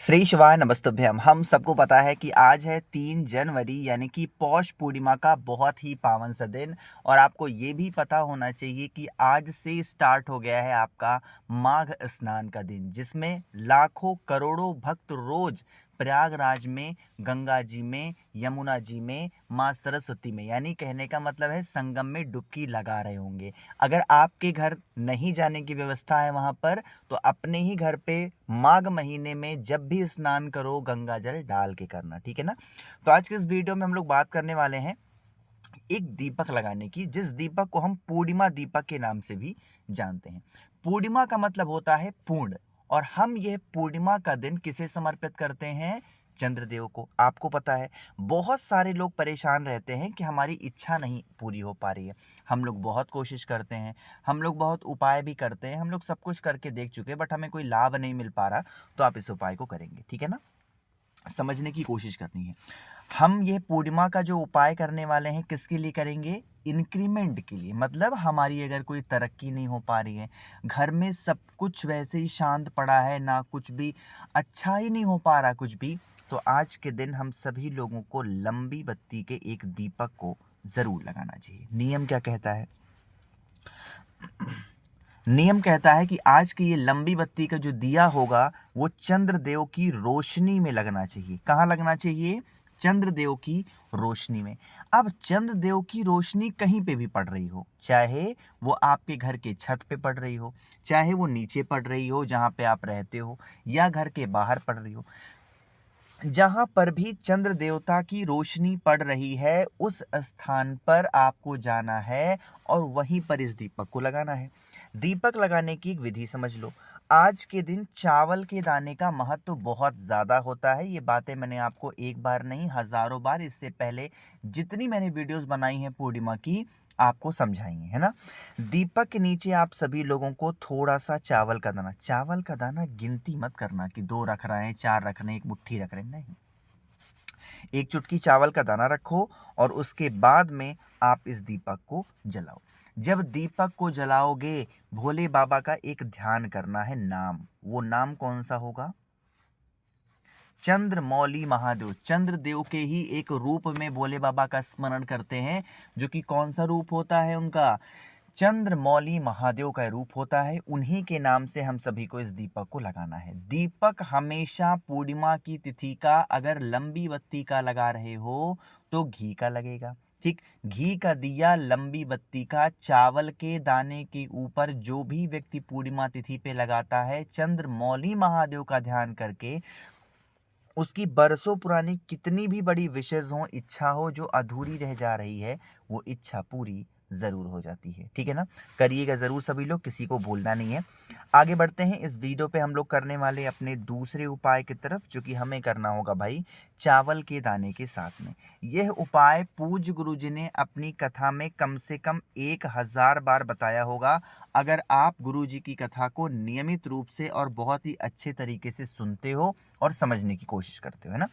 श्री शिवाय नमस्तुभ्यम। हम सबको पता है कि आज है 3 जनवरी यानी कि पौष पूर्णिमा का बहुत ही पावन सा दिन। और आपको ये भी पता होना चाहिए कि आज से स्टार्ट हो गया है आपका माघ स्नान का दिन, जिसमें लाखों करोड़ों भक्त रोज प्रयागराज में, गंगा जी में, यमुना जी में, माँ सरस्वती में, यानी कहने का मतलब है संगम में डुबकी लगा रहे होंगे। अगर आपके घर नहीं जाने की व्यवस्था है वहां पर, तो अपने ही घर पे माघ महीने में जब भी स्नान करो गंगा जल डाल के करना, ठीक है ना। तो आज के इस वीडियो में हम लोग बात करने वाले हैं एक दीपक लगाने की, जिस दीपक को हम पूर्णिमा दीपक के नाम से भी जानते हैं। पूर्णिमा का मतलब होता है पूर्ण, और हम यह पूर्णिमा का दिन किसे समर्पित करते हैं? चंद्रदेव को। आपको पता है बहुत सारे लोग परेशान रहते हैं कि हमारी इच्छा नहीं पूरी हो पा रही है। हम लोग बहुत कोशिश करते हैं, हम लोग बहुत उपाय भी करते हैं, हम लोग सब कुछ करके देख चुके हैं, बट हमें कोई लाभ नहीं मिल पा रहा। तो आप इस उपाय को करेंगे, ठीक है ना। समझने की कोशिश करनी है। हम ये पूर्णिमा का जो उपाय करने वाले हैं किसके लिए करेंगे? इंक्रीमेंट के लिए। मतलब हमारी अगर कोई तरक्की नहीं हो पा रही है, घर में सब कुछ वैसे ही शांत पड़ा है, ना कुछ भी अच्छा ही नहीं हो पा रहा कुछ भी, तो आज के दिन हम सभी लोगों को लंबी बत्ती के एक दीपक को जरूर लगाना चाहिए। नियम क्या कहता है? नियम कहता है कि आज की ये लंबी बत्ती का जो दिया होगा वो चंद्रदेव की रोशनी में लगना चाहिए। कहाँ लगना चाहिए? चंद्रदेव की रोशनी में। अब चंद्रदेव की रोशनी कहीं पे भी पड़ रही हो, चाहे वो आपके घर के छत पे पड़ रही हो, चाहे वो नीचे पड़ रही हो जहाँ पे आप रहते हो, या घर के बाहर पड़ रही हो, जहां पर भी चंद्र देवता की रोशनी पड़ रही है उस स्थान पर आपको जाना है और वहीं पर इस दीपक को लगाना है। दीपक लगाने की एक विधि समझ लो। आज के दिन चावल के दाने का महत्व बहुत ज़्यादा होता है। ये बातें मैंने आपको एक बार नहीं हज़ारों बार इससे पहले जितनी मैंने वीडियोस बनाई हैं पूर्णिमा की आपको समझाई है ना। दीपक के नीचे आप सभी लोगों को थोड़ा सा चावल का दाना गिनती मत करना कि 2 रख रहे हैं, 4 रख रहे हैं, एक मुट्ठी रख रहे हैं, नहीं। एक चुटकी चावल का दाना रखो और उसके बाद में आप इस दीपक को जलाओ। जब दीपक को जलाओगे, भोले बाबा का एक ध्यान करना है नाम। वो नाम कौन सा होगा? चंद्रमौली महादेव। चंद्रदेव के ही एक रूप में भोले बाबा का स्मरण करते हैं, जो कि कौन सा रूप होता है उनका? चंद्रमौली महादेव का रूप होता है। उन्हीं के नाम से हम सभी को इस दीपक को लगाना है। दीपक हमेशा पूर्णिमा की तिथि का, अगर लंबी बत्ती का लगा रहे हो तो घी का लगेगा, ठीक। घी का दिया लंबी बत्ती का चावल के दाने के ऊपर जो भी व्यक्ति पूर्णिमा तिथि पे लगाता है चंद्रमौली महादेव का ध्यान करके, उसकी बरसों पुरानी कितनी भी बड़ी विशेष हो, इच्छा हो जो अधूरी रह जा रही है, वो इच्छा पूरी जरूर हो जाती है, ठीक है ना। करिएगा जरूर सभी लोग, किसी को भूलना नहीं है। आगे बढ़ते हैं। इस वीडियो पे हम लोग करने वाले अपने दूसरे उपाय की तरफ, जो कि हमें करना होगा भाई चावल के दाने के साथ में। यह उपाय पूज्य गुरु जी ने अपनी कथा में कम से कम 1000 बार बताया होगा। अगर आप गुरु जी की कथा को नियमित रूप से और बहुत ही अच्छे तरीके से सुनते हो और समझने की कोशिश करते हो, है ना।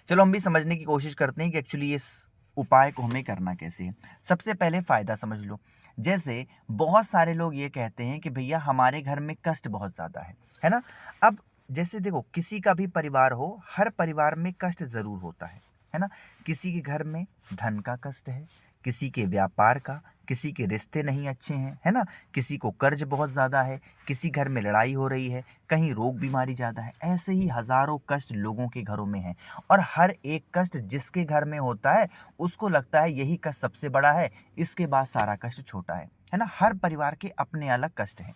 चलो हम भी समझने की कोशिश करते हैं कि एक्चुअली इस उपाय को हमें करना कैसे है। सबसे पहले फायदा समझ लो। जैसे बहुत सारे लोग ये कहते हैं कि भैया हमारे घर में कष्ट बहुत ज्यादा है ना। अब जैसे देखो, किसी का भी परिवार हो, हर परिवार में कष्ट जरूर होता है ना। किसी के घर में धन का कष्ट है, किसी के व्यापार का, किसी के रिश्ते नहीं अच्छे हैं, है ना। किसी को कर्ज बहुत ज़्यादा है, किसी घर में लड़ाई हो रही है, कहीं रोग बीमारी ज़्यादा है। ऐसे ही हज़ारों कष्ट लोगों के घरों में हैं। और हर एक कष्ट जिसके घर में होता है उसको लगता है यही कष्ट सबसे बड़ा है, इसके बाद सारा कष्ट छोटा है ना। हर परिवार के अपने अलग कष्ट हैं।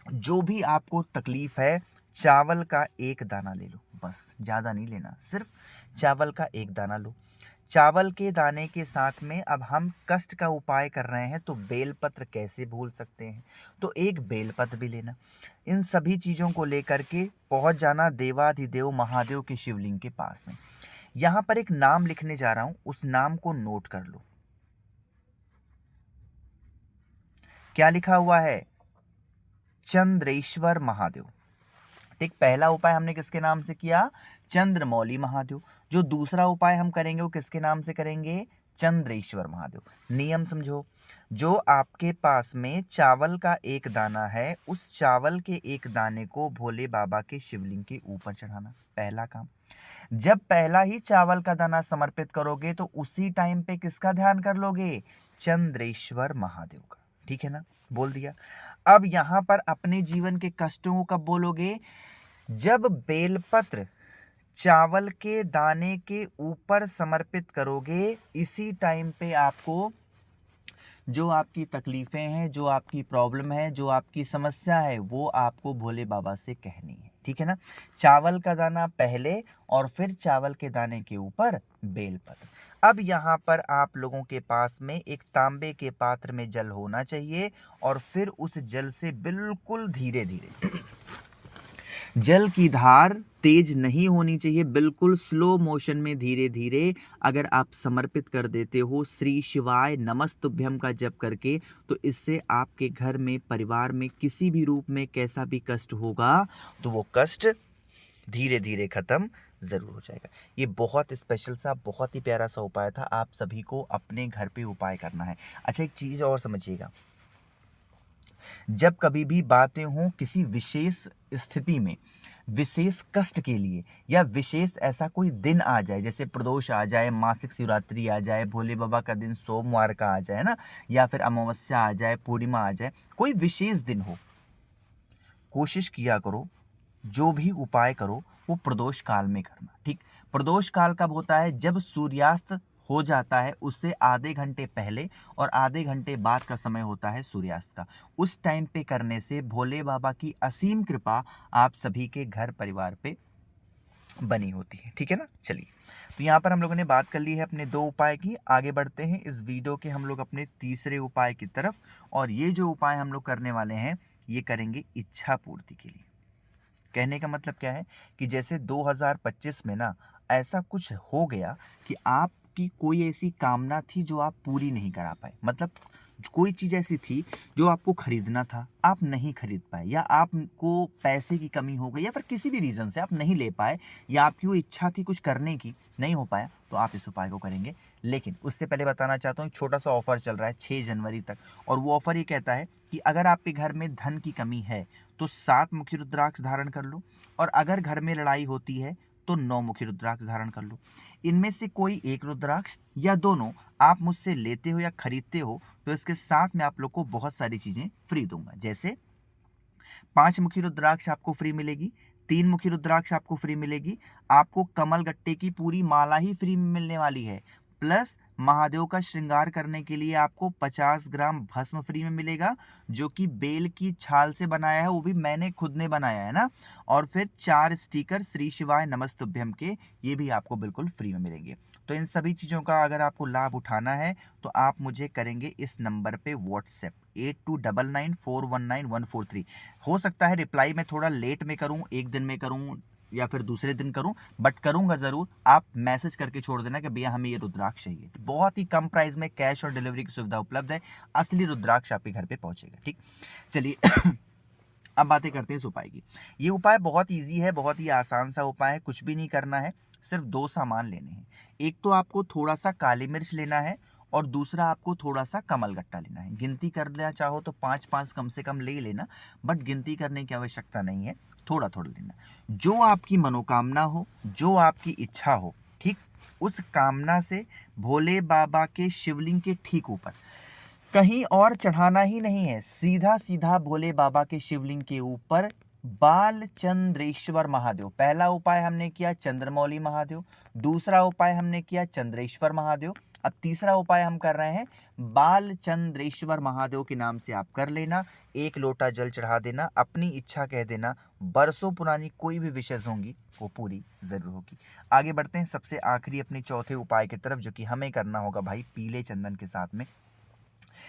जो भी आपको तकलीफ है, चावल का एक दाना ले लो, बस ज़्यादा नहीं लेना, सिर्फ चावल का एक दाना लो। चावल के दाने के साथ में अब हम कष्ट का उपाय कर रहे हैं, तो बेलपत्र कैसे भूल सकते हैं, तो एक बेलपत्र भी लेना। इन सभी चीज़ों को लेकर के पहुंच जाना देवाधिदेव महादेव के शिवलिंग के पास में। यहाँ पर एक नाम लिखने जा रहा हूं, उस नाम को नोट कर लो। क्या लिखा हुआ है? चंद्रेश्वर महादेव। एक पहला उपाय हमने किसके नाम से किया? चंद्रमौली महादेव। जो दूसरा उपाय हम करेंगे वो किसके नाम से करेंगे? चंद्रेश्वर महादेव। नियम समझो, जो आपके पास में चावल का एक दाना है, उस चावल के एक दाने को भोले बाबा के शिवलिंग के ऊपर चढ़ाना, पहला काम। जब पहला ही चावल का दाना समर्पित करोगे तो उसी टाइम पे किसका ध्यान कर लोगे? चंद्रेश्वर महादेव का। ठीक है ना, बोल दिया। अब यहां पर अपने जीवन के कष्टों को कब बोलोगे? जब बेलपत्र चावल के दाने के ऊपर समर्पित करोगे, इसी टाइम पे आपको जो आपकी तकलीफें हैं, जो आपकी प्रॉब्लम है, जो आपकी समस्या है, वो आपको भोले बाबा से कहनी है। ठीक है ना, चावल का दाना पहले और फिर चावल के दाने के ऊपर बेलपत्र। अब यहाँ पर आप लोगों के पास में एक तांबे के पात्र में जल होना चाहिए और फिर उस जल से बिल्कुल धीरे धीरे, जल की धार तेज नहीं होनी चाहिए, बिल्कुल स्लो मोशन में धीरे धीरे अगर आप समर्पित कर देते हो श्री शिवाय नमस्तुभ्यम का जप करके, तो इससे आपके घर में, परिवार में किसी भी रूप में कैसा भी कष्ट होगा तो वो कष्ट धीरे धीरे खत्म जरूर हो जाएगा। ये बहुत स्पेशल सा, बहुत ही प्यारा सा उपाय था, आप सभी को अपने घर पे उपाय करना है। अच्छा, एक चीज और समझिएगा, जब कभी भी बातें हों किसी विशेष स्थिति में, विशेष कष्ट के लिए, या विशेष ऐसा कोई दिन आ जाए, जैसे प्रदोष आ जाए, मासिक शिवरात्रि आ जाए, भोले बाबा का दिन सोमवार का आ जाए ना, या फिर अमावस्या आ जाए, पूर्णिमा आ जाए, कोई विशेष दिन हो, कोशिश किया करो जो भी उपाय करो वो प्रदोष काल में करना। ठीक, प्रदोष काल कब होता है? जब सूर्यास्त हो जाता है, उससे आधे घंटे पहले और आधे घंटे बाद का समय होता है सूर्यास्त का। उस टाइम पे करने से भोले बाबा की असीम कृपा आप सभी के घर परिवार पे बनी होती है। ठीक है ना, चलिए, तो यहाँ पर हम लोगों ने बात कर ली है अपने 2 उपाय की। आगे बढ़ते हैं इस वीडियो के हम लोग अपने तीसरे उपाय की तरफ, और ये जो उपाय हम लोग करने वाले हैं ये करेंगे इच्छा पूर्ति के लिए। कहने का मतलब क्या है कि जैसे 2025 में ना ऐसा कुछ हो गया कि आपकी कोई ऐसी कामना थी जो आप पूरी नहीं करा पाए, मतलब कोई चीज़ ऐसी थी जो आपको खरीदना था, आप नहीं खरीद पाए, या आपको पैसे की कमी हो गई, या फिर किसी भी रीज़न से आप नहीं ले पाए, या आपकी वो इच्छा थी कुछ करने की, नहीं हो पाया, तो आप इस उपाय को करेंगे। लेकिन उससे पहले बताना चाहता हूँ, एक छोटा सा ऑफर चल रहा है 6 जनवरी तक, और वो ऑफर ये कहता है कि अगर आपके घर में धन की कमी है तो 7 मुखी रुद्राक्ष धारण कर लो, और अगर घर में लड़ाई होती है तो 9 मुखी रुद्राक्ष धारण कर लो। इनमें से कोई एक रुद्राक्ष या दोनों आप मुझसे लेते हो या खरीदते हो तो इसके साथ में आप लोग को बहुत सारी चीजें फ्री दूंगा। जैसे 5 मुखी रुद्राक्ष आपको फ्री मिलेगी, 3 मुखी रुद्राक्ष आपको फ्री मिलेगी, आपको कमल गट्टे की पूरी माला ही फ्री में मिलने वाली है, प्लस महादेव का श्रृंगार करने के लिए आपको 50 ग्राम भस्म फ्री में मिलेगा, जो कि बेल की छाल से बनाया है, वो भी मैंने खुद ने बनाया है ना, और फिर 4 स्टिकर श्री शिवाय नमस्तुभ्यम के, ये भी आपको बिल्कुल फ्री में मिलेंगे। तो इन सभी चीज़ों का अगर आपको लाभ उठाना है तो आप मुझे करेंगे इस नंबर पे व्हाट्सएप 8299419143। हो सकता है रिप्लाई मैं थोड़ा लेट में करूं, एक दिन में करूं या फिर दूसरे दिन करूं, बट करूंगा जरूर। आप मैसेज करके छोड़ देना कि भैया हमें ये रुद्राक्ष चाहिए। बहुत ही कम प्राइस में कैश और डिलीवरी की सुविधा उपलब्ध है, असली रुद्राक्ष आपके घर पे पहुंचेगा। ठीक, चलिए अब बातें करते हैं इस उपाय की। ये उपाय बहुत ईजी है, बहुत ही आसान सा उपाय है, कुछ भी नहीं करना है, सिर्फ 2 सामान लेने हैं। एक तो आपको थोड़ा सा काली मिर्च लेना है और दूसरा आपको थोड़ा सा कमल गट्टा लेना है। गिनती करना चाहो तो 5-5 कम से कम ले ही लेना, बट गिनती करने की आवश्यकता नहीं है, थोड़ा थोड़ा लेना। जो आपकी मनोकामना हो, जो आपकी इच्छा हो, ठीक, उस कामना से भोले बाबा के शिवलिंग के ठीक ऊपर कहीं और चढ़ाना ही नहीं है, सीधा सीधा भोले बाबा के शिवलिंग के ऊपर बालचंद्रेश्वर महादेव। पहला उपाय हमने किया चंद्रमौली महादेव, दूसरा उपाय हमने किया चंद्रेश्वर महादेव, अब तीसरा उपाय हम कर रहे हैं बालचंद्रेश्वर महादेव के नाम से आप कर लेना। 1 लोटा जल चढ़ा देना, अपनी इच्छा कह देना, बरसों पुरानी कोई भी विशेष होंगी वो पूरी जरूर होगी। आगे बढ़ते हैं सबसे आखिरी अपने चौथे उपाय की तरफ, जो कि हमें करना होगा भाई पीले चंदन के साथ में।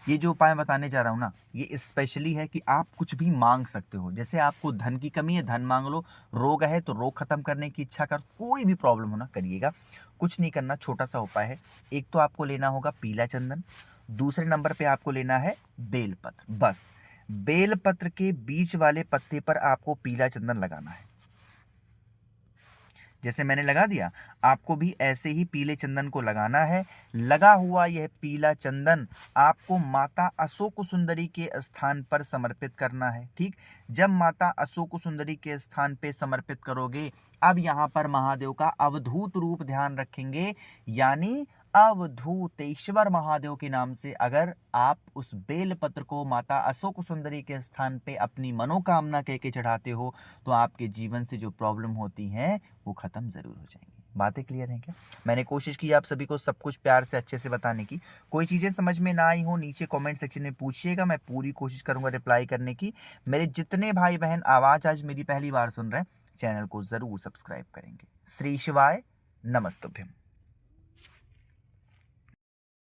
ये जो उपाय बताने जा रहा हूँ ना, ये स्पेशली है कि आप कुछ भी मांग सकते हो। जैसे आपको धन की कमी है, धन मांग लो, रोग है तो रोग खत्म करने की इच्छा कर, कोई भी प्रॉब्लम हो ना करिएगा, कुछ नहीं करना, छोटा सा उपाय है। एक तो आपको लेना होगा पीला चंदन, दूसरे नंबर पे आपको लेना है बेलपत्र। बस बेलपत्र के बीच वाले पत्ते पर आपको पीला चंदन लगाना है। जैसे मैंने लगा दिया, आपको भी ऐसे ही पीले चंदन को लगाना है। लगा हुआ यह पीला चंदन आपको माता अशोक सुंदरी के स्थान पर समर्पित करना है। ठीक, जब माता अशोक सुंदरी के स्थान पे समर्पित करोगे, अब यहाँ पर महादेव का अवधूत रूप ध्यान रखेंगे, यानी अवधूतेश्वर महादेव के नाम से अगर आप उस बेलपत्र को माता अशोक सुंदरी के स्थान पे अपनी मनोकामना कह के चढ़ाते हो, तो आपके जीवन से जो प्रॉब्लम होती हैं वो खत्म जरूर हो जाएंगी। बातें क्लियर हैं क्या? मैंने कोशिश की आप सभी को सब कुछ प्यार से अच्छे से बताने की। कोई चीज़ें समझ में ना आई हो, नीचे कमेंट सेक्शन में पूछिएगा, मैं पूरी कोशिश करूंगा रिप्लाई करने की। मेरे जितने भाई बहन आवाज़ आज मेरी पहली बार सुन रहे हैं, चैनल को ज़रूर सब्सक्राइब करेंगे। श्री शिवाय नमस्तुभ्यम।